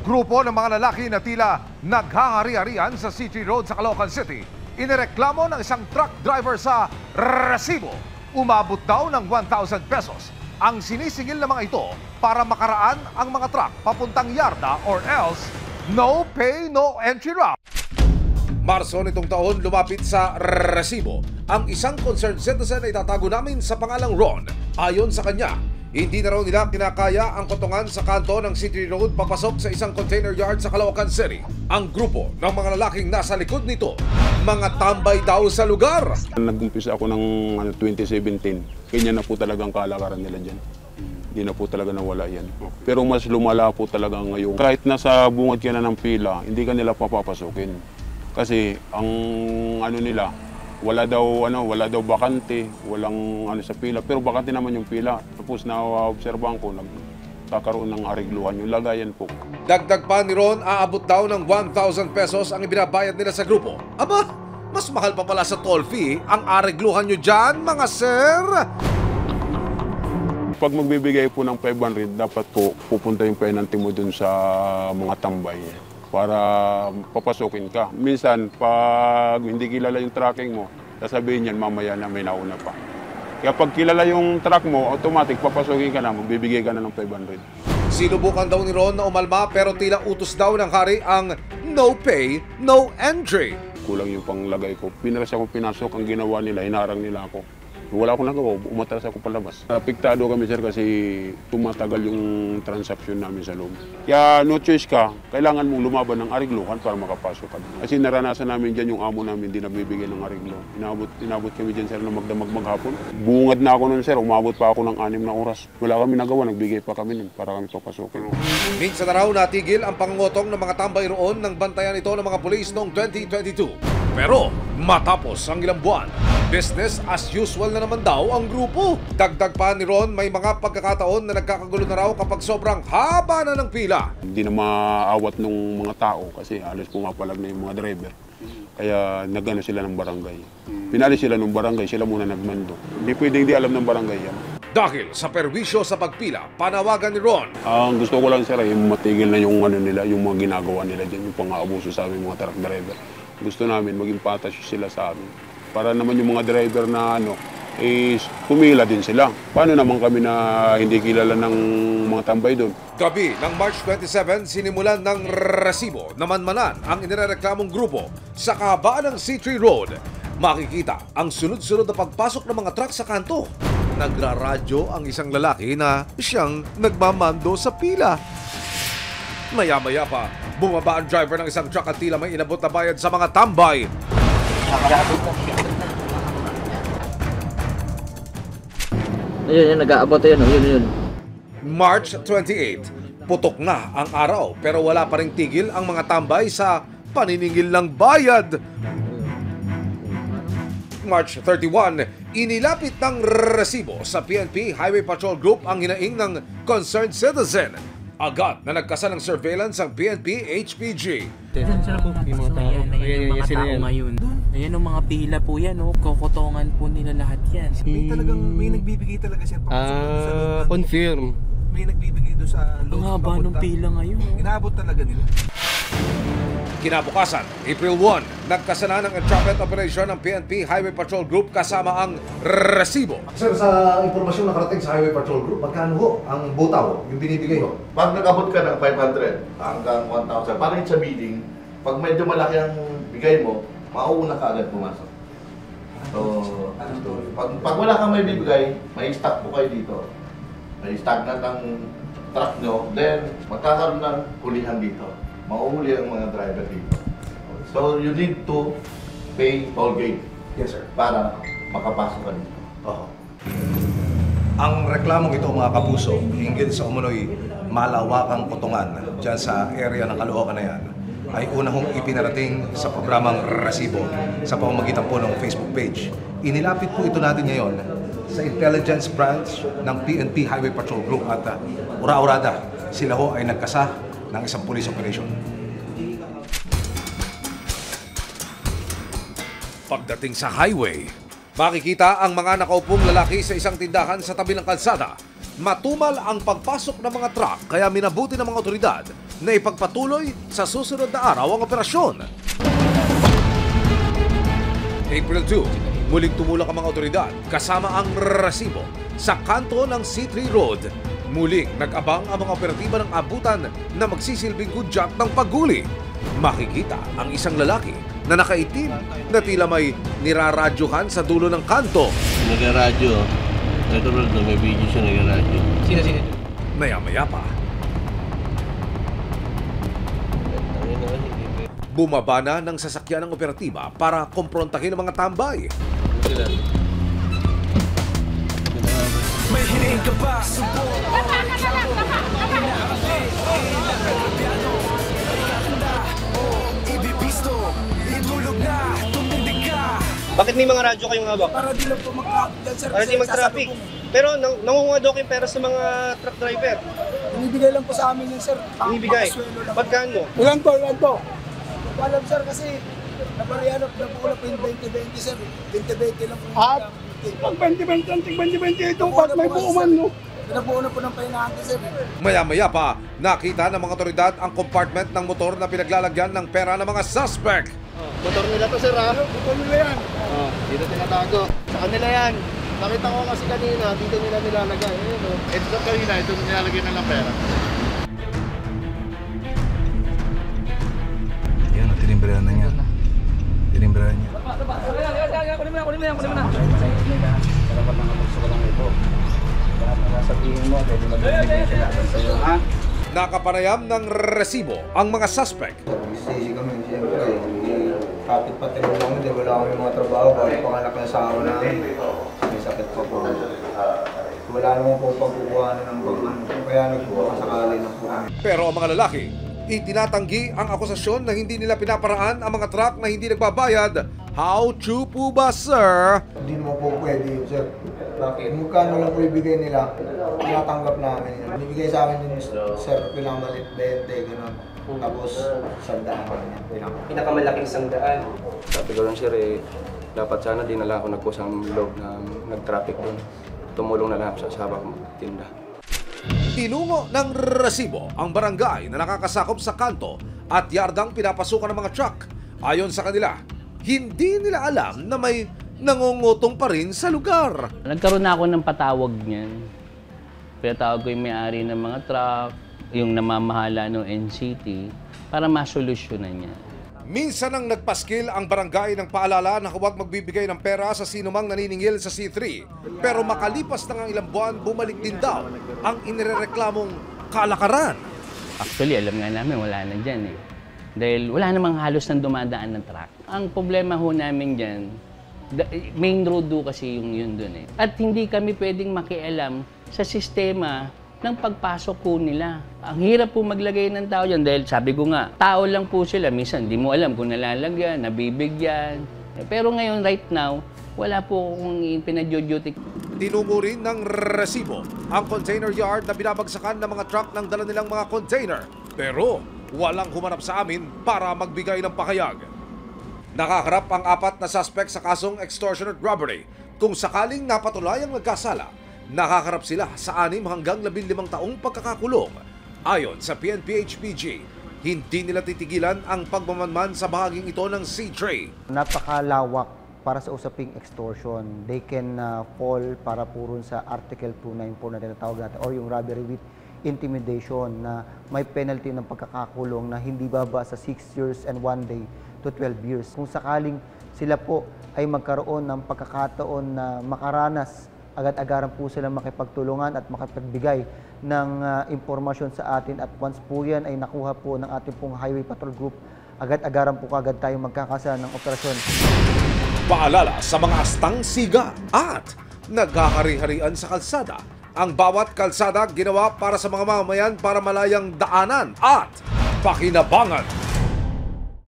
grupo ng mga lalaki na tila naghahari-harian sa City Road sa Caloocan City, inireklamo ng isang truck driver sa resibo. Umabot daw ng 1,000 pesos ang sinisingil ng mga ito para makaraan ang mga truck papuntang yarda or else no pay, no entry route. Marso nitong taon, lumapit sa resibo ang isang concerned citizen na itatago namin sa pangalang Ron. Ayon sa kanya, hindi na raw nila kinakaya ang kotongan sa kanto ng City Road papasok sa isang container yard sa Caloocan City. Ang grupo ng mga lalaking nasa likod nito, mga tambay daw sa lugar. Nag-umpisa ako ng 2017. Kanya na po talagang kalakaran nila dyan. Hindi na po talaga nawala yan. Pero mas lumala po talaga ngayon. Kahit nasa bungad ka na ng pila, hindi ka nila papapasukin. Kasi ang nila, wala daw bakante, walang sa pila. Pero bakante naman yung pila. Tapos na-obserbahan ko, nagkakaroon ng arigluhan yung lagayan po. Dagdag pa ni Ron, aabot daw ng 1,000 pesos ang ibinabayad nila sa grupo. Aba, mas mahal pa pala sa toll fee ang arigluhan nyo dyan, mga sir! Pag magbibigay po ng 500, dapat po pupunta yung penalty mo dun sa mga tambay para papasukin ka. Minsan, pag hindi kilala yung tracking mo, sasabihin yan mamaya na may nauna pa. Kaya pag kilala yung track mo, automatic papasukin ka na, magbibigay ka na ng 500. Sinubukan daw ni Ron na umalma pero tila utos daw ng hari ang no pay, no entry. Kulang yung panglagay ko. Pinaras ako pinasok, ang ginawa nila, hinarang nila ako. Wala akong nagawa, umatras ako palabas. Apektado kami sir kasi tumatagal yung transaksyon namin sa loob. Kaya no choice ka, kailangan mong lumaban ng arigluhan para makapasok ka. Kasi naranasan namin dyan yung amo namin, di nagbibigay ng ariglo. Inabot kami dyan sir na magdamag maghapon. Bungad na ako nun sir, umabot pa ako ng 6 na oras. Wala kami nagawa, nagbigay pa kami nun para kami papasukin. Minsan na raw natigil ang pangungutong ng mga tambay roon ng bantayan ito ng mga pulis noong 2022. Pero matapos ang ilang buwan, business as usual na naman daw ang grupo. Dagdag pa ni Ron, may mga pagkakataon na nagkakagulo na raw kapag sobrang haba na ng pila. Hindi na maawat ng mga tao kasi halos pumapalag na yung mga driver. Kaya nagano sila ng barangay. Pinalis sila ng barangay, sila muna nagmando. Hindi pwedeng di alam ng barangay yan. Dahil sa perwisyo sa pagpila, panawagan ni Ron. Ang gusto ko lang sir ay matigil na yung nila, yung mga ginagawa nila dyan, yung pang-aabuso sa aming mga truck driver. Gusto namin maging patas sila sa amin. Para naman yung mga driver na is pumila din sila. Paano naman kami na hindi kilala ng mga tambay doon? Gabi ng March 27, sinimulan ng resibo na manmanan ang inireklamong grupo sa kahabaan ng C3 Road. Makikita ang sunod-sunod na pagpasok ng mga truck sa kanto. Nagraradyo ang isang lalaki na siyang nagmamando sa pila. Maya-maya pa, bumaba ang driver ng isang truck at tila may inabot na bayad sa mga tambay. Ayun, nag-aabot yun, yun. March 28, putok na ang araw pero wala pa ring tigil ang mga tambay sa paniningil ng bayad. March 31, inilapit ng resibo sa PNP Highway Patrol Group ang hinaing ng concerned citizen. Agad na nagkasa ng surveillance ang PNP HPG. Ayan yung mga tao ngayon. Ayan ang mga pila po yan, kokotongan po nila lahat yan. May nagbibigay talaga siya. Confirm. May nagbibigay doon sa loob. Ang haba ng pila ngayon. Inaabot talaga nila. Kinabukasan, April 1, nagkasana ng entrapment operation ng PNP Highway Patrol Group kasama ang resibo. Sir, sa impormasyon nakarating sa Highway Patrol Group, magkano ho ang butaw, yung binibigay ho? Pag nag-abot ka ng 500 hanggang 1,000, parang sa bidding, pag medyo malaki ang bigay mo, mauuna ka agad pumasok. So, pag wala kang may bibigay, may stock po kayo dito. May stagnant ang truck nyo, then magkakaroon ng hulihan dito. Mauhuli ang mga driver dito. So, you need to pay toll gate. Yes, sir. Para makapasok ka dito. Ang reklamong ito, mga kapuso, hinggil sa umunoy malawakang kotongan dyan sa area ng Caloocan na yan, ay una hong ipinarating sa programang Resibo sa pamamagitan po ng Facebook page. Inilapit po ito natin ngayon sa Intelligence Branch ng PNP Highway Patrol Group at ura-urada sila ho ay nagkasa ng isang police operation. Pagdating sa highway, makikita ang mga nakaupong lalaki sa isang tindahan sa tabi ng kalsada. Matumal ang pagpasok ng mga truck kaya minabuti ng mga otoridad na ipagpatuloy sa susunod na araw ang operasyon. April 2, muling tumulak ang mga otoridad kasama ang resibo sa kanto ng C3 Road. Muling nag-abang ang mga operatiba ng abutan na magsisilbing hudyat ng paghuli. Makikita ang isang lalaki na nakaitim na tila may niraradyohan sa dulo ng kanto. Nagaradyo. Ito Rold, may video siya nagaradyo. Sino? Maya-maya pa, bumaba na ng sasakyan ng operatiba para kumprontahin ang mga tambay. Bakit may mga radyo kayong hawak? Para di lang po Para di mag-traffic. Pero nangunguha daw kayong pera sa mga truck driver. Binibigay lang po sa amin yun, sir. Binibigay. Pagkano? Ilan to? Alam, sir, kasi naparihan na po yung 2020, sir. 2020 lang po. At pag 2020, itong part may buuman, no? Pinapuuna po ng pahinahante, sir. Maya-maya pa, nakita ng mga otoridad ang compartment ng motor na pinaglalagyan ng pera ng mga suspect. Motor nila to, sir, ha? Ito nila yan. Dito tinatago. Sa kanila yan. Nakita ko kasi kanina, dito nila nilalagay. Ito kanina, ito nilalagay na ng pera. Yan, tinimbrahan na niya. Tinimbrahan niya. Kunin mo na. Nakapanayam ng resibo ang mga suspect. Sisi kami, siyempre. Kapit pa tinulong kami, di wala kami mga trabaho. Bawal panganak na sa awa namin. May sakit pa po. Wala naman po pagkukuhanan ng pagkuhan. Kaya nagpapasakali na po kami. Pero ang mga lalaki, itinatanggi ang akusasyon na hindi nila pinaparaan ang mga truck na hindi nagbabayad. How true po ba, sir? Hindi naman po pwede yun, sir. Bakit? Magkano lang po ibigay nila, tinatanggap namin. Ibigay sa amin yun, sir, pinakamalit 20, gano'n. Tapos, sandaan niya. Pinakamalaking sandaan. Sabi ko lang, sir, dapat sana dinala ako nagkusang loob na nag-traffic doon. Tumulong na lang sa sabak magtinda. Tinungo ng resibo ang barangay na nakakasakop sa kanto at yardang pinapasukan ng mga truck. Ayon sa kanila, hindi nila alam na may nangungutong pa rin sa lugar. Nagkaroon na ako ng patawag niyan. Pinatawag ko yung may-ari ng mga truck, yung namamahala ng NCT, para masolusyonan niya. Minsan nang nagpaskil ang barangay ng paalala na huwag magbibigay ng pera sa sinumang naniningil sa C3. Pero makalipas na ng ilang buwan, bumalik din daw ang inirereklamong kalakaran. Actually, alam nga namin, wala na dyan eh. Dahil wala namang halos nang dumadaan ng truck. Ang problema ho namin dyan, main road do kasi yung yun dun eh. At hindi kami pwedeng makialam sa sistema ng pagpasok po nila. Ang hirap po maglagay ng tao dyan dahil sabi ko nga, tao lang po sila. Minsan, di mo alam kung nalalagyan, nabibigyan. Pero ngayon, right now, wala po akong pinadyo-duty. Tinungo rin ng resibo ang container yard na binabagsakan ng mga truck ng dala nilang mga container. Pero walang humanap sa amin para magbigay ng pakayag. Nakaharap ang 4 na suspect sa kasong extortion at robbery. Kung sakaling napatulayang nagkasala, nakaharap sila sa 6 hanggang 15 taong pagkakakulong. Ayon sa PNP-HPG, hindi nila titigilan ang pagmamanman sa bahaging ito ng C3. Napakalawak para sa usaping extortion. They can fall para puro sa Article 294 na tinatawag natin or yung robbery with intimidation na may penalty ng pagkakakulong na hindi baba sa 6 years and 1 day to 12 years. Kung sakaling sila po ay magkaroon ng pagkakataon na makaranas, agad-agaran po sila makipagtulungan at makipagbigay ng impormasyon sa atin at once po yan ay nakuha po ng ating pong Highway Patrol Group, agad-agaran po kagad tayo magkakasa ng operasyon. Paalala sa mga astang siga at nagkakari-harian sa kalsada. Ang bawat kalsada ginawa para sa mga mamamayan para malayang daanan at pakinabangan.